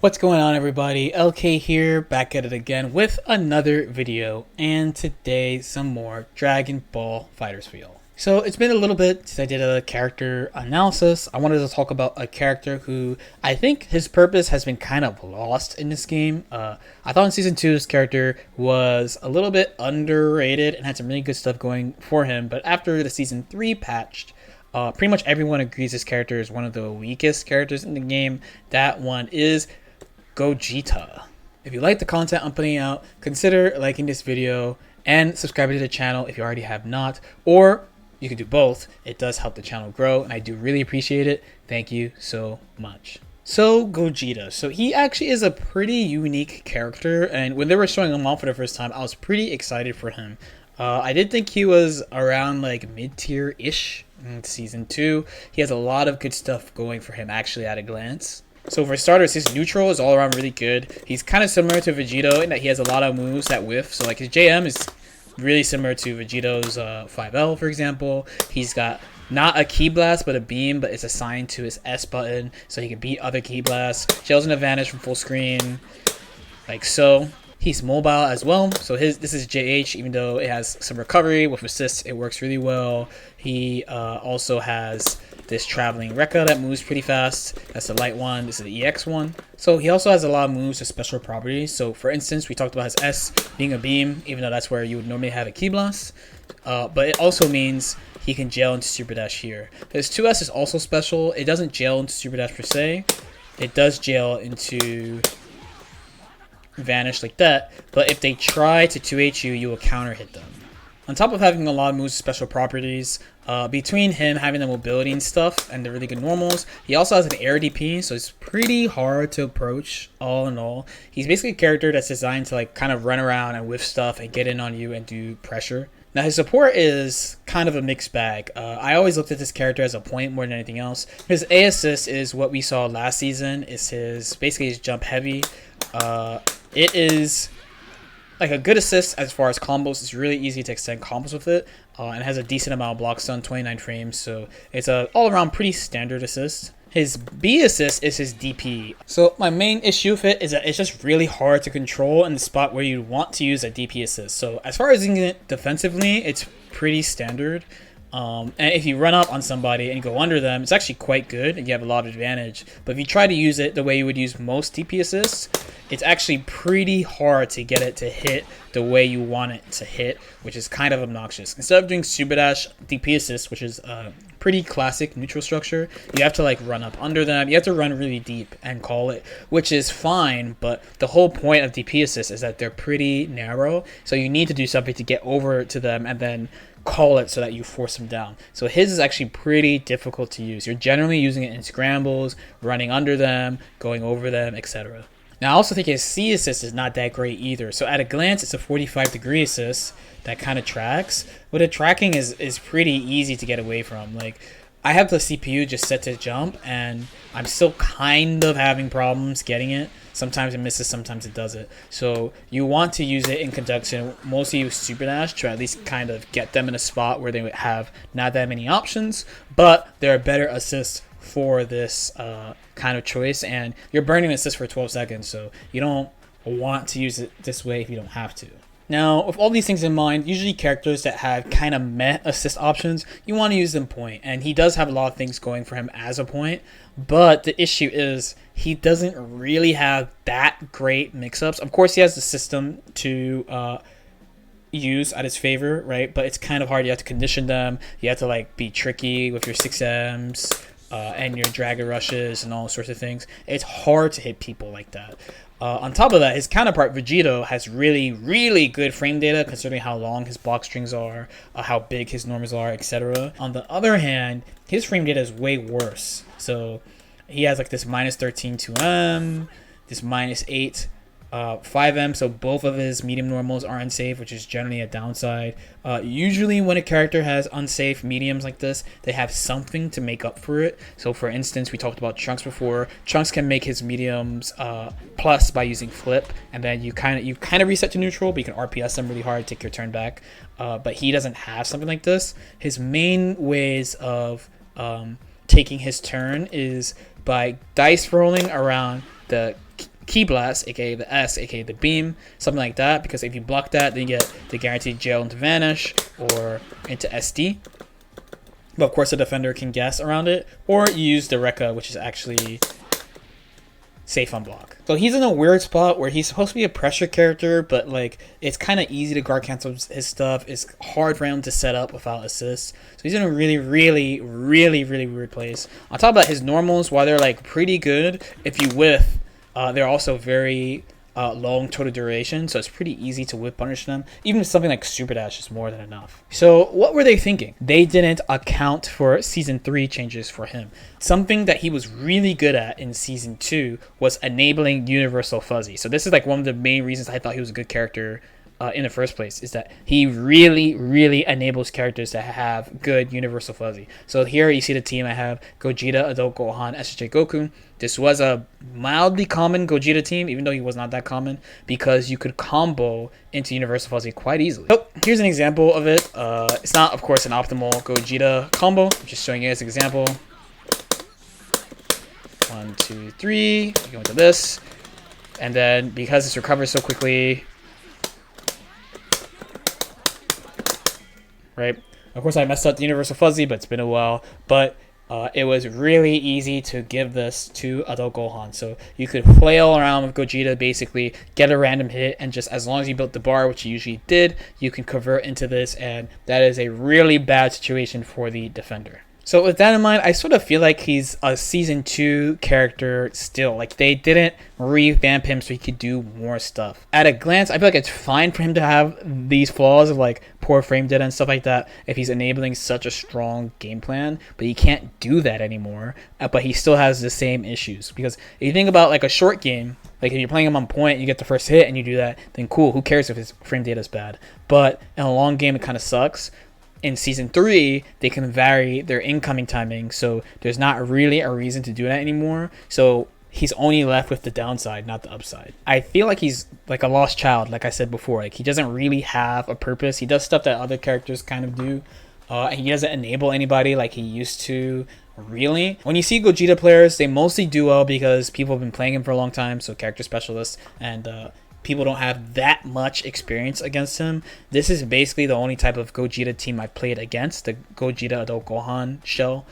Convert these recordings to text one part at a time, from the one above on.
What's going on, everybody? LK here, back at it again with another video, and today some more Dragon Ball FighterZ feel. So it's been a little bit since I did a character analysis. I wanted to talk about a character who I think his purpose has been kind of lost in this game. I thought in Season 2 this character was a little bit underrated and had some really good stuff going for him, but after the Season 3 patched, pretty much everyone agrees this character is one of the weakest characters in the game. That one is Gogeta. If you like the content I'm putting out, consider liking this video and subscribing to the channel if you already have not, or you can do both. It does help the channel grow and I do really appreciate it. Thank you so much. So Gogeta, so he actually is a pretty unique character, and when they were showing him off for the first time, I was pretty excited for him. I did think he was around like mid-tier-ish in Season 2. He has a lot of good stuff going for him actually at a glance. So for starters, his neutral is all around really good. He's kind of similar to Vegito in that he has a lot of moves that whiff. So like his JM is really similar to Vegito's 5L, for example. He's got not a Ki Blast, but a beam, but it's assigned to his S button, so he can beat other Ki Blasts. He has an advantage from full screen, like so. He's mobile as well, so this is JH, even though it has some recovery with assists, it works really well. He also has this traveling Rekka that moves pretty fast. That's the light one. This is the EX one. So he also has a lot of moves with special properties. So for instance, we talked about his S being a beam, even though that's where you would normally have a Ki Blast. But it also means he can jail into Super Dash here. His 2S is also special. It doesn't jail into Super Dash per se. It does jail into Vanish like that, but if they try to 2H you, you will counter hit them. On top of having a lot of moves with special properties, between him having the mobility and stuff and the really good normals, he also has an air DP, so it's pretty hard to approach all in all. He's basically a character that's designed to like kind of run around and whiff stuff and get in on you and do pressure. Now his support is kind of a mixed bag. I always looked at this character as a point more than anything else. His A assist is what we saw last season. It's basically his jump heavy. It is like a good assist as far as combos. It's really easy to extend combos with it, and has a decent amount of block stun, 29 frames, so it's a all-around pretty standard assist. His B assist is his DP. So my main issue with it is that it's just really hard to control in the spot where you want to use a DP assist. So as far as using it defensively, it's pretty standard. And if you run up on somebody and go under them, it's actually quite good and you have a lot of advantage. But if you try to use it the way you would use most DP assists, it's actually pretty hard to get it to hit the way you want it to hit, which is kind of obnoxious. Instead of doing Super Dash DP assist, which is a pretty classic neutral structure, you have to like run up under them. You have to run really deep and call it, which is fine, but the whole point of DP assist is that they're pretty narrow, so you need to do something to get over to them and then call it so that you force them down. So his is actually pretty difficult to use. You're generally using it in scrambles, running under them, going over them, etc. Now I also think his C assist is not that great either. So at a glance, it's a 45-degree assist that kind of tracks, but the tracking is pretty easy to get away from. Like, I have the CPU just set to jump, and I'm still kind of having problems getting it. Sometimes it misses, sometimes it does it. So you want to use it in conjunction, mostly with Super Dash, to at least kind of get them in a spot where they have not that many options, but there are better assists for this kind of choice, and you're burning assist for 12 seconds, so you don't want to use it this way if you don't have to. Now, with all these things in mind, usually characters that have kind of meh assist options, you want to use them point. And he does have a lot of things going for him as a point, but the issue is he doesn't really have that great mix-ups. Of course, he has the system to use at his favor, right? But it's kind of hard. You have to condition them. You have to like be tricky with your 6Ms and your Dragon Rushes and all sorts of things. It's hard to hit people like that. On top of that, his counterpart Vegito has really, really good frame data considering how long his block strings are, how big his normals are, etc. On the other hand, his frame data is way worse. So he has like this -13 2M, this -8 5M, so both of his medium normals are unsafe, which is generally a downside. Usually when a character has unsafe mediums like this, they have something to make up for it. So for instance, we talked about Trunks before. Trunks can make his mediums plus by using flip, and then you kind of reset to neutral, but you can RPS them really hard, take your turn back. But he doesn't have something like this. His main ways of taking his turn is by dice rolling around the Ki Blast, aka the S, aka the Beam, something like that, because if you block that, then you get the guaranteed jail into Vanish or into SD. But of course, the defender can guess around it, or you use the Rekka, which is actually safe on block. So he's in a weird spot where he's supposed to be a pressure character, but like it's kind of easy to guard cancel his stuff. It's hard for him to set up without assists. So he's in a really weird place. On top of that, his normals, while they're like pretty good, if you whiff, they're also very long total duration, so it's pretty easy to whip punish them. Even something like Super Dash is more than enough. So what were they thinking? They didn't account for Season 3 changes for him. Something that he was really good at in Season 2 was enabling Universal Fuzzy. So this is like one of the main reasons I thought he was a good character in the first place, is that he really enables characters to have good Universal Fuzzy. So here you see the team I have: Gogeta, Adult Gohan, SJ Goku. This was a mildly common Gogeta team, even though he was not that common, because you could combo into Universal Fuzzy quite easily. So here's an example of it. It's not, of course, an optimal Gogeta combo. I'm just showing you as an example. 1, 2, 3. You go into this, and then because this recovers so quickly, right? Of course, I messed up the Universal Fuzzy, but it's been a while. But it was really easy to give this to Adult Gohan. So you could flail around with Gogeta, basically get a random hit, and just as long as you built the bar, which you usually did, you can convert into this, and that is a really bad situation for the defender. So with that in mind, I sort of feel like he's a Season 2 character still. Like, they didn't revamp him so he could do more stuff. At a glance, I feel like it's fine for him to have these flaws of like poor frame data and stuff like that if he's enabling such a strong game plan, but he can't do that anymore. But he still has the same issues, because if you think about like a short game, like if you're playing him on point, you get the first hit and you do that, then cool, who cares if his frame data is bad? But in a long game, it kind of sucks. In Season 3, they can vary their incoming timing, so there's not really a reason to do that anymore. So he's only left with the downside, not the upside. I feel like he's like a lost child, like I said before. Like, he doesn't really have a purpose. He does stuff that other characters kind of do. And he doesn't enable anybody like he used to, really. When you see Gogeta players, they mostly do well because people have been playing him for a long time, so character specialists, and people don't have that much experience against him. This is basically the only type of Gogeta team I've played against, the Gogeta Adult Gohan shell.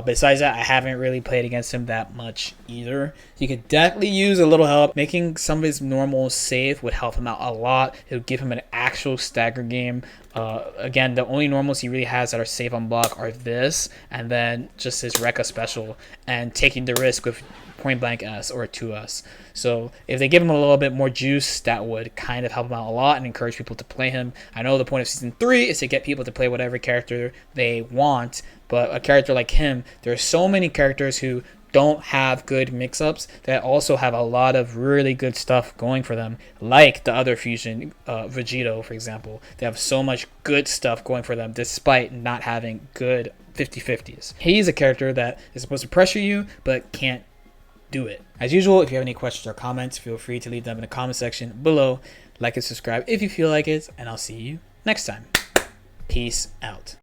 Besides that, I haven't really played against him that much either. He could definitely use a little help. Making some of his normals safe would help him out a lot. It would give him an actual stagger game. Again, the only normals he really has that are safe on block are this, and then just his Rekka special, and taking the risk with Point Blank S or 2S. So if they give him a little bit more juice, that would kind of help him out a lot and encourage people to play him. I know the point of Season 3 is to get people to play whatever character they want, but a character like him, there are so many characters who don't have good mix-ups that also have a lot of really good stuff going for them, like the other fusion, Vegito, for example. They have so much good stuff going for them despite not having good 50-50s. He's a character that is supposed to pressure you but can't do it. As usual, if you have any questions or comments, feel free to leave them in the comment section below. Like and subscribe if you feel like it, and I'll see you next time. Peace out.